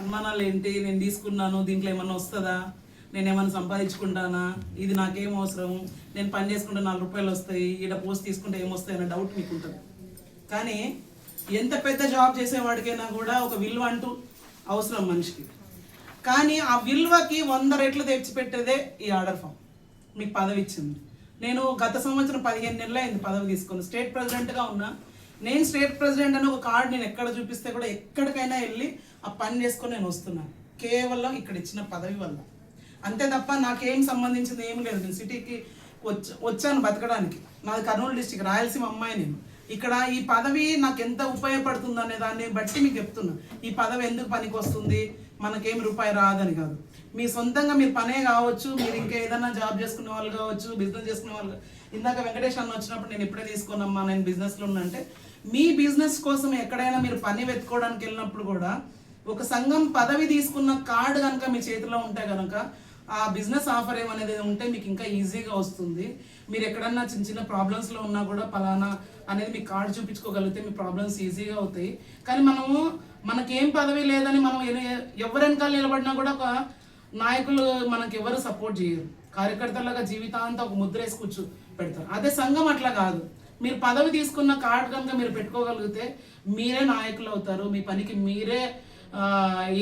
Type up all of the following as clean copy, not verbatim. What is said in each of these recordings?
సన్మానాలు ఏంటి, నేను తీసుకున్నాను దీంట్లో ఏమన్నా వస్తుందా, నేను ఏమైనా సంపాదించుకుంటానా, ఇది నాకేం అవసరం, నేను పని చేసుకుంటే 4 రూపాయలు వస్తాయి, ఈడ పోస్ట్ తీసుకుంటే ఏమొస్తాయి అనే డౌట్ మీకు ఉంటుంది. కానీ ఎంత పెద్ద జాబ్ చేసేవాడికైనా కూడా ఒక విలువ అంటూ అవసరం మనిషికి. కానీ ఆ విలువకి 100 రెట్లు తెచ్చిపెట్టేదే ఈ ఆర్డర్ ఫామ్. మీకు పదవి ఇచ్చింది. నేను గత సంవత్సరం 15 నెలలు అయింది పదవి తీసుకొని. స్టేట్ ప్రెసిడెంట్గా ఉన్నా. నేను స్టేట్ ప్రెసిడెంట్ అని ఒక కార్డు నేను ఎక్కడ చూపిస్తే కూడా ఎక్కడికైనా వెళ్ళి ఆ పని చేసుకొని నేను వస్తున్నాను, కేవలం ఇక్కడ ఇచ్చిన పదవి వల్ల. అంతే తప్ప నాకేం సంబంధించింది ఏం లేదు. నేను సిటీకి వచ్చాను బతకడానికి. నాది కర్నూలు డిస్టిక్, రాయలసీమ అమ్మాయి నేను. ఇక్కడ ఈ పదవి నాకు ఎంత ఉపయోగపడుతుంది అనే దాన్ని బట్టి మీకు చెప్తున్నా. ఈ పదవి ఎందుకు పనికి వస్తుంది, మనకేం రూపాయి రాదని కాదు. మీ సొంతంగా మీరు పనే కావచ్చు, మీరు ఇంకా ఏదైనా జాబ్ చేసుకునే వాళ్ళు కావచ్చు, బిజినెస్ చేసుకునే వాళ్ళు. ఇందాక వెంకటేష్ అన్న వచ్చినప్పుడు నేను ఎప్పుడే తీసుకున్నామ్మా నేను బిజినెస్లో ఉన్నంటే, మీ బిజినెస్ కోసం ఎక్కడైనా మీరు పని వెతుకోవడానికి వెళ్ళినప్పుడు కూడా ఒక సంఘం పదవి తీసుకున్న కార్డు కనుక మీ చేతిలో ఉంటే కనుక ఆ బిజినెస్ ఆఫర్ ఏమనేది ఉంటే మీకు ఇంకా ఈజీగా వస్తుంది. మీరు ఎక్కడన్నా చిన్న చిన్న ప్రాబ్లమ్స్లో ఉన్నా కూడా పలానా అనేది మీ కార్డు చూపించుకోగలిగితే మీ ప్రాబ్లమ్స్ ఈజీగా అవుతాయి. కానీ మనకేం పదవి లేదని మనం ఎవరు వెనకాల నిలబడినా కూడా ఒక నాయకులు మనకి ఎవరు సపోర్ట్ చేయరు. కార్యకర్తలాగా జీవితాంతా ఒక ముద్ర వేసి కూర్చో పెడతారు. అదే సంఘం అట్లా కాదు. మీరు పదవి తీసుకున్న కార్డు కనుక మీరు పెట్టుకోగలిగితే మీరే నాయకులు అవుతారు. మీ పనికి మీరే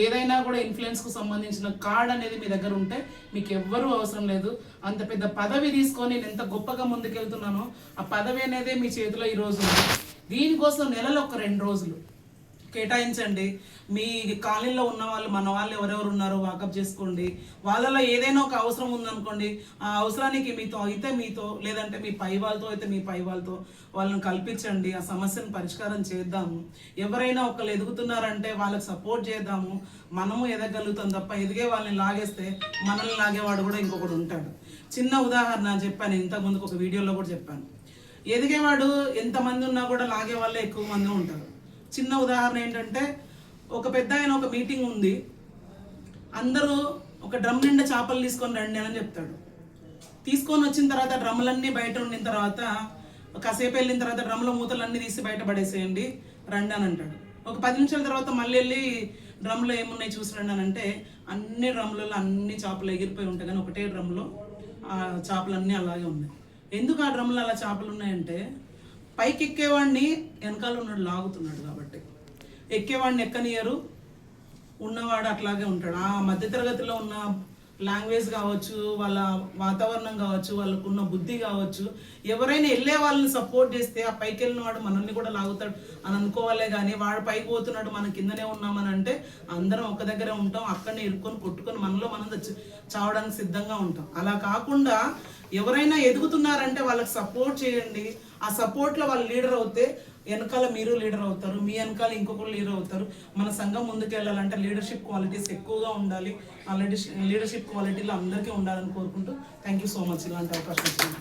ఏదైనా కూడా ఇన్ఫ్లుయెన్స్కు సంబంధించిన కార్డ్ అనేది మీ దగ్గర ఉంటే మీకు ఎవ్వరూ అవసరం లేదు. అంత పెద్ద పదవి తీసుకొని నేను ఎంత గొప్పగా ముందుకెళ్తున్నానో ఆ పదవి అనేది మీ చేతిలో ఈరోజు ఉంది. దీనికోసం నెలలో ఒక 2 రోజులు కేటాయించండి. మీ కాలనీలో ఉన్న వాళ్ళు, మన వాళ్ళు ఎవరెవరు ఉన్నారో వాకప్ చేసుకోండి. వాళ్ళలో ఏదైనా ఒక అవసరం ఉందనుకోండి, ఆ అవసరానికి మీతో అయితే మీతో, లేదంటే మీ పై వాళ్ళతో అయితే మీ పై వాళ్ళతో వాళ్ళని కల్పించండి. ఆ సమస్యను పరిష్కారం చేద్దాము. ఎవరైనా ఒకళ్ళు ఎదుగుతున్నారంటే వాళ్ళకి సపోర్ట్ చేద్దాము. మనము ఎదగలుగుతాం తప్ప ఎదిగే వాళ్ళని లాగేస్తే మనల్ని లాగేవాడు కూడా ఇంకొకటి ఉంటాడు. చిన్న ఉదాహరణ చెప్పాను ఇంతకుముందుకు, ఒక వీడియోలో కూడా చెప్పాను. ఎదిగేవాడు ఎంతమంది ఉన్నా కూడా లాగే వాళ్ళే ఎక్కువ మంది ఉంటారు. చిన్న ఉదాహరణ ఏంటంటే, ఒక పెద్ద ఆయన ఒక మీటింగ్ ఉంది, అందరూ ఒక డ్రమ్ నిండా చేపలు తీసుకొని రండి అని చెప్తాడు. తీసుకొని వచ్చిన తర్వాత డ్రమ్ములన్నీ బయట ఉండిన తర్వాత కాసేపు వెళ్ళిన తర్వాత డ్రమ్లో మూతలన్నీ తీసి బయట పడేసేయండి రండి అని అంటాడు. ఒక 10 నిమిషాల తర్వాత మళ్ళీ వెళ్ళి డ్రమ్లో ఏమున్నాయి చూసి రండి అని అంటే అన్ని డ్రమ్లలో అన్ని చేపలు ఎగిరిపోయి ఉంటాయి, కానీ ఒకటే డ్రమ్లో ఆ చేపలన్నీ అలాగే ఉన్నాయి. ఎందుకు ఆ డ్రమ్లో అలా చేపలు ఉన్నాయంటే, పైకి ఎక్కేవాడిని వెనకాల ఉన్నాడు లాగుతున్నాడు కాబట్టి. ఎక్కేవాడిని ఎక్కనియరు, ఉన్నవాడు అట్లాగే ఉంటాడు. ఆ మధ్యతరగతిలో ఉన్న లాంగ్వేజ్ కావచ్చు, వాళ్ళ వాతావరణం కావచ్చు, వాళ్ళకున్న బుద్ధి కావచ్చు, ఎవరైనా వెళ్ళే వాళ్ళని సపోర్ట్ చేస్తే ఆ పైకి వెళ్ళిన వాడు మనల్ని కూడా లాగుతాడు అని అనుకోవాలే. కానీ వాడు పైకి పోతున్నాడు మనం కిందనే ఉన్నామని అంటే అందరం ఒక దగ్గరే ఉంటాం, అక్కడనే ఇరుక్కొని కొట్టుకొని మనలో మనం చావడానికి సిద్ధంగా ఉంటాం. అలా కాకుండా ఎవరైనా ఎదుగుతున్నారంటే వాళ్ళకి సపోర్ట్ చేయండి. ఆ సపోర్ట్లో వాళ్ళు లీడర్ అవుతే వెనకాల మీరు లీడర్ అవుతారు, మీ వెనకాల ఇంకొకరు లీడర్ అవుతారు. మన సంఘం ముందుకు వెళ్ళాలంటే లీడర్షిప్ క్వాలిటీస్ ఎక్కువగా ఉండాలి. ఆ లీడర్షిప్ క్వాలిటీలు అందరికీ ఉండాలని కోరుకుంటూ థ్యాంక్ యూ సో మచ్ ఇలాంటి అవకాశం ఇచ్చింది.